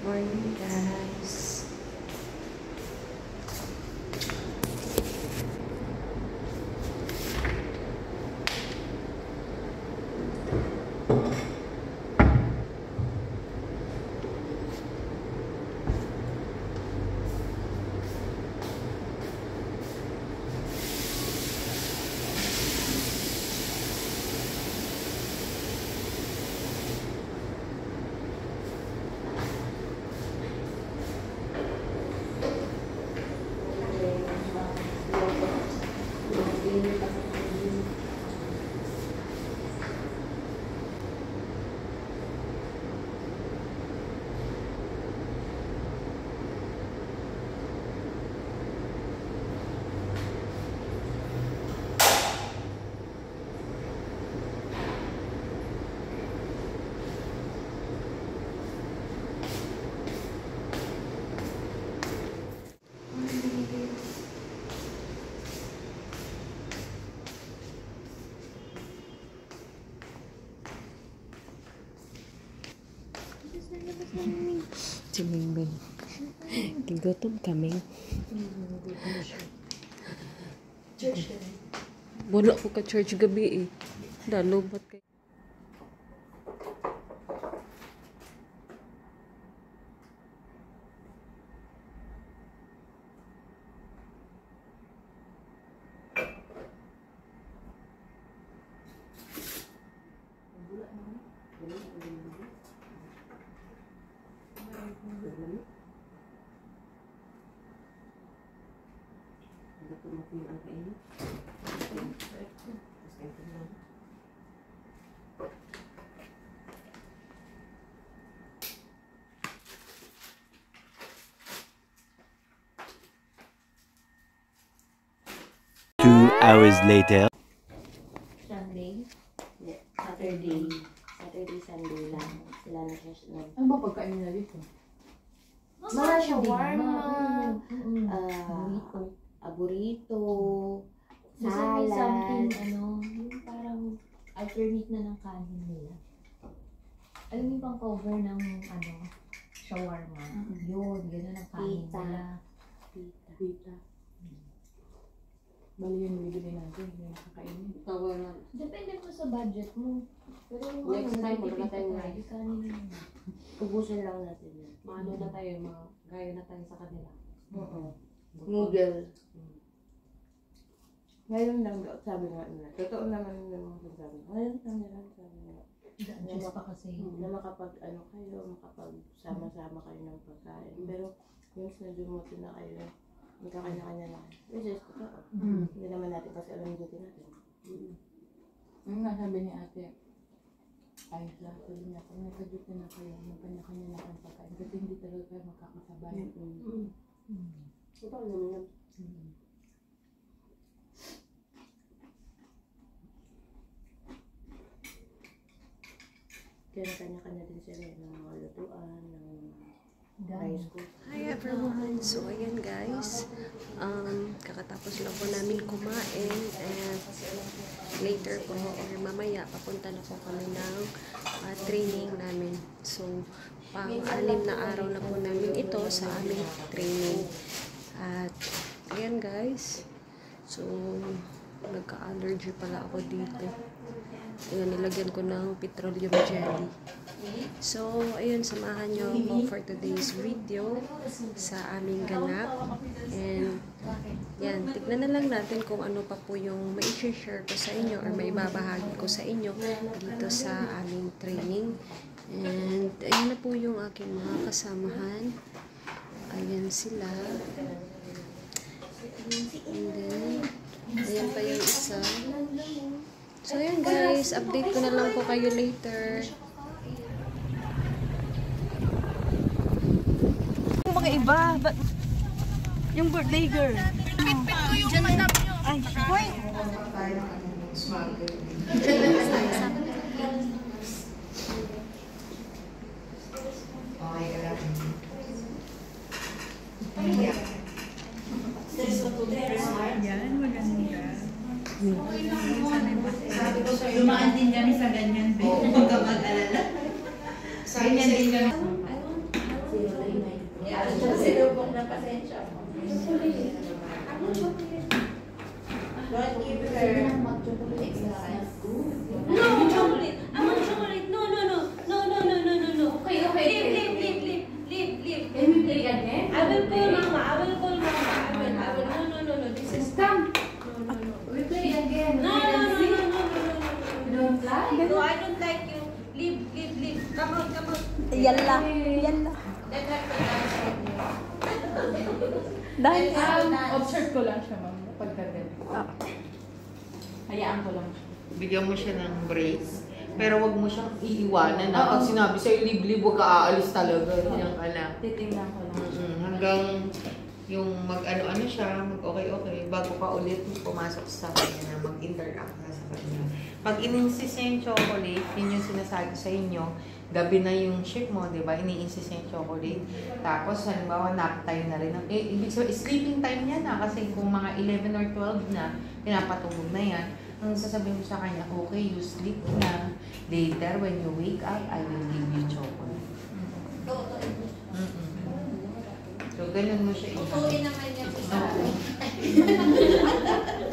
Morning, guys. Si Mingming. Gigotom kami. Church ka rin? Wala ko ka-church gabi eh. Lalobat kayo. Hours later. Sunday? Yeah. Saturday, Sunday lang. Sila na siya. Ano ba pagkain nila dito? Mga shawarma, burrito, salad. Something, yung parang alternate na ng kanin nila. Alam mo yung pang cover ng, shawarma. Yun, gano'n ang kanin nila. Pita. Bali yung bibili natin, yung nakakainin. Depende po sa budget mo. Pero Next time, wala tipid tayong tayo, rice. kanin na yun. Ubusin lang natin yan. Maano na tayo, gaya na tayo sa kanila. Noodle. Ngayon lang, sabi nga nila. Totoo naman yung mga sabi. Ngayon lang nila sabi nila. Just pa kasi. Na makapagsama-sama kayo ng pagkain. Pero, yung sinadumutin na kayo, magkakanya-kanya na. Which is, totoo. Hindi naman natin kasi alam yung duty natin. Yung nga sabi ni ate, ay sabi niya, kung nagka-duty na kayo, magkanya-kanya na kayo pagkain. Kasi hindi talaga kayo magkakasabay. Totoo naman yan. Kaya kanya-kanya din sila ng mga lutuan, ng rice cooker. Hi everyone! So ayan guys, kakatapos lang po namin kumain and later po or mamaya papunta na po kami ng training namin. So pang-anim na araw na po namin ito sa aming training. At ayan guys, so nagka-allergy pala ako dito. Ayan, nilagyan ko ng petroleum jelly. So, ayun, samahan nyo ako for today's video sa aming ganap. And, yan, tignan na lang natin kung ano pa po yung mai-share ko sa inyo or maibabahagi ko sa inyo dito sa aming training. And, ayun na po yung aking mga kasamahan. Ayan sila. And then, ayan pa yung isa. So, ayan guys, update ko na lang po kayo later. Mga iba, but yung birthday girl. Ay, boy! Yan, maganda. Dumaan din kami sa ganyan, huwag ka mag-alala. Ganyan din kami. Yalla. Yalla. Dance. Observe ko lang siya, ma'am. Pagkagal. Hayaan ko lang siya. Bigyan mo siya ng brace. Pero wag mo siyang iiwanan na. Pag sinabi sa'yo, liblib, huwag ka aalis talaga. Yan ka lang. Titingnan ko lang. Hanggang yung mag-ano-ano siya, mag-okay-okay, bago ka ulit pumasok sa kanya na mag-interact ka sa kanya. Pag in-insist niya yung chocolate, yun yung sinasabi sa inyo, gabi na yung shift mo, di ba? Ini-insist niya yung chocolate. Tapos, halimbawa, nap time na rin. Ibig sabihin, sleeping time niya na kasi kung mga 11 or 12 na, pinapatulog na yan. Ang sasabihin mo sa kanya, okay, you sleep na. Later, when you wake up, I will give you chocolate. So, ganun mo siya Tutuin naman niya sa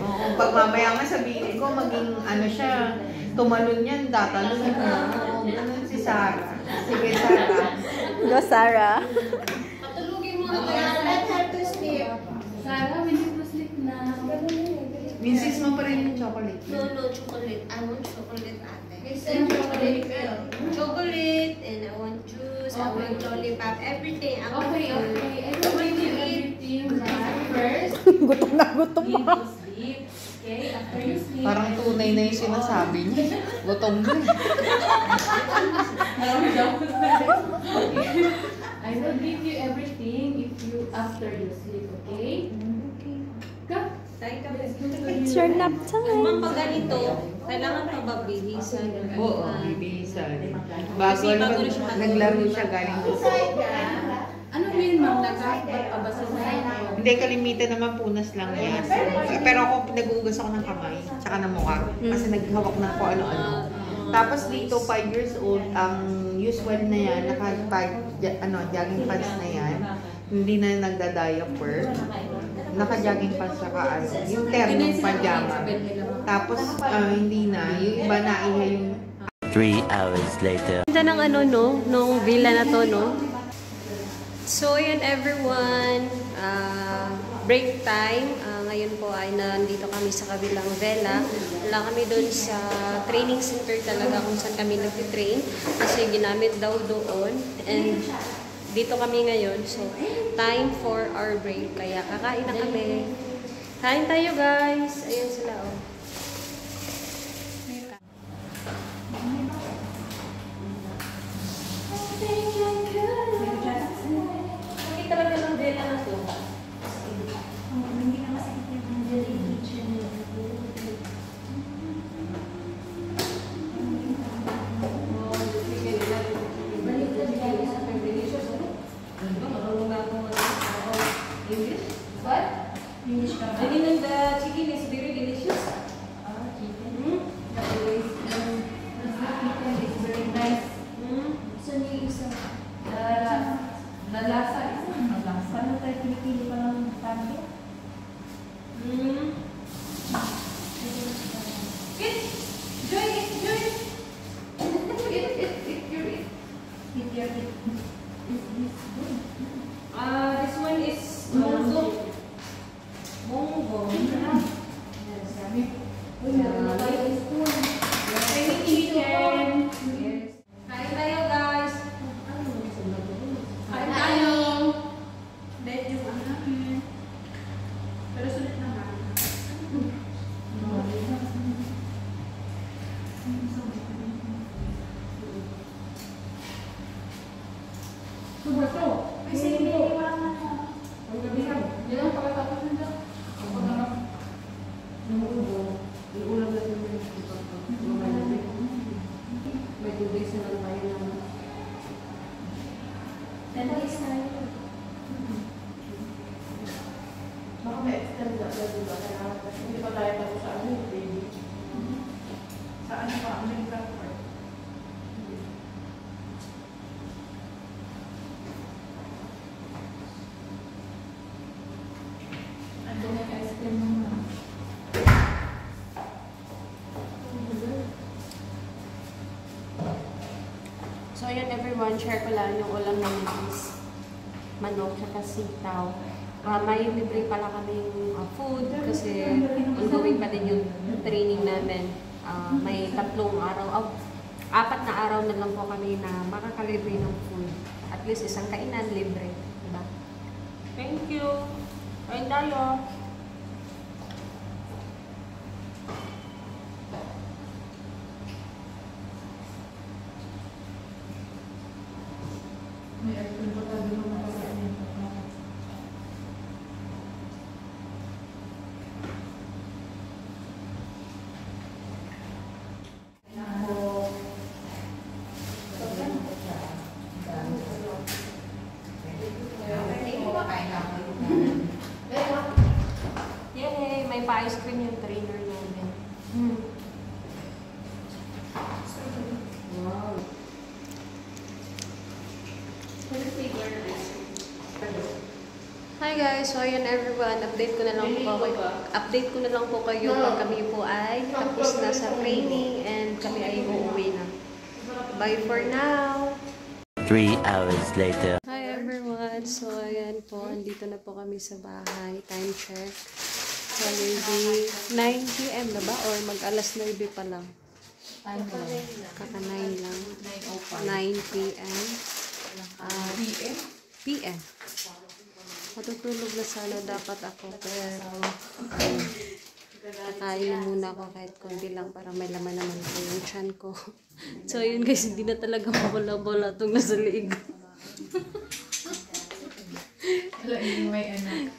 Oo, pag mamaya nga sabihin ko, maging ano siya, tumalon yan, tatalon yan. Oo, ganun si Sarah. Sige, Sarah. Go, Sarah. Patulugin mo na kaya. Let her to sleep. Sarah, we need to sleep na. Minsis mo pa rin yung chocolate. No, chocolate. I want chocolate, ate. Send chocolate. Chocolate, and I want juice, I want lollipop, everything. I want Okay. I will give you everything. First, Gutom na gutom you need to sleep. Okay? After you sleep, Parang tunay na yung sinasabi niya. Gutom na. I will give you everything if you after you sleep, okay? Ka? It's your nap time. Ma'am, pag ganito, kailangan pa ba bihisan? Oo, bibihisan. Bago naglaro siya galing sa Ano yun, ma'am? Nagkakabasa sa Hindi, kalimitan naman punas lang yan. Pero ako, nag-uugas ako ng kamay, tsaka ng mukha. Kasi naghawak na ako ano-ano. Tapos dito, 5 years old, ang usual na yan, jogging pants na yan. Hindi na nagda-diaper. Naka-jogging pants saka yung ternong pajama. Tapos, hindi na. Yung iba na yung 3 hours later. Ganda ng ano, no? Nung villa na to, no? So, yun everyone. Break time. Ngayon po ay nandito kami sa kabilang villa. Wala kami doon sa training center talaga kung saan kami nag-train. Kasi ginamit daw doon. And dito kami ngayon. So, time for our break. Kaya kakain na kami. Kain tayo, guys. Ayan sila, oh. Talaga ng vela na to. I mean, the chicken is very delicious. This one is Mongo. Kain tayo, guys. Kain tayo. Pero sulit naman. May tubig sa lang tayo naman. Baka may extend na sa diba? Hindi pa tayo tapos sa ano yung baby. Sa ano pa? Ano yung platform? Ando na yung ice cream naman. So, ayan everyone, share ko lang yung ulam namin is manok at sitaw. May libre pala kaming food kasi ongoing pa din yung training namin. May 3 araw. 4 na araw na lang po kami na makakalibre ng food. At least isang kainan libre, diba? Thank you. Kain tayo. Yay! May pa-ice cream yung trainer namin. Wow. Ano flavor na ice cream? Hi guys! So ayan everyone, update ko na lang po kayo pag kami po ay tapos na sa training and kami ay uuwi na. Bye for now! 3 hours later. Hi everyone! So ayan po, andito na po kami sa bahay. Time check. So maybe 9 p.m. na ba? Or mag-alas 9 pa lang? Kaka 9 lang. 9 p.m. PM. Matutulog na sana dapat ako, pero kakain na muna ako kahit konti lang para may laman naman ko yung tiyan ko. So yun guys, hindi na talaga mawala-wala itong nasa liig.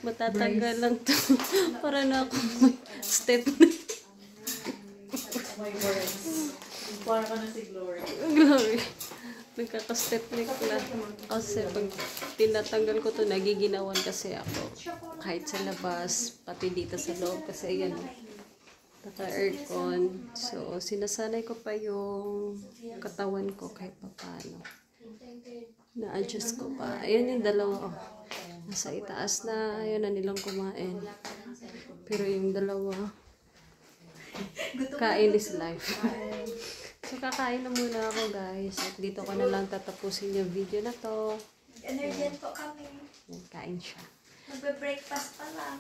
Matatanggal lang to para na ako may step na. Para ka na si Glory. Glory. Nagkaka-step neck na. Kasi pag tinatanggal ko to, nagiginawan kasi ako. Kahit sa labas, pati dito sa loob. Kasi ayan, naka-aircon. So, sinasanay ko pa yung katawan ko kahit pa paano. Na-adjust ko pa. Ayan yung dalawa. Oh. Nasa itaas na. Ayan na nilang kumain. Pero yung dalawa, kain is life. So, kakain na muna ako, guys. At dito ko na lang tatapusin yung video na to. Energen po kami. Yan, kain siya. Magbe-breakfast pa lang.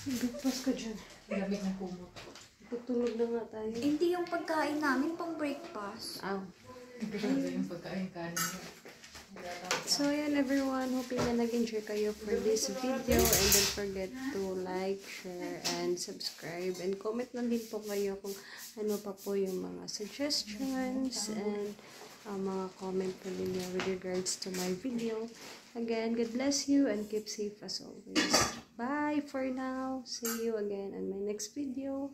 Breakfast ko dyan. Gabi na kumot. Tutulog na nga tayo. Hindi yung pagkain namin pang breakfast. Ow. Grabe yung pagkain-kanin mo. So, ayan everyone. Hoping na nag-enjoy kayo for this video. And don't forget to like, share, and subscribe. And comment lang din po kayo kung ano pa po yung mga suggestions and mga comment po ninyo with regards to my video. Again, God bless you and keep safe as always. Bye for now. See you again on my next video.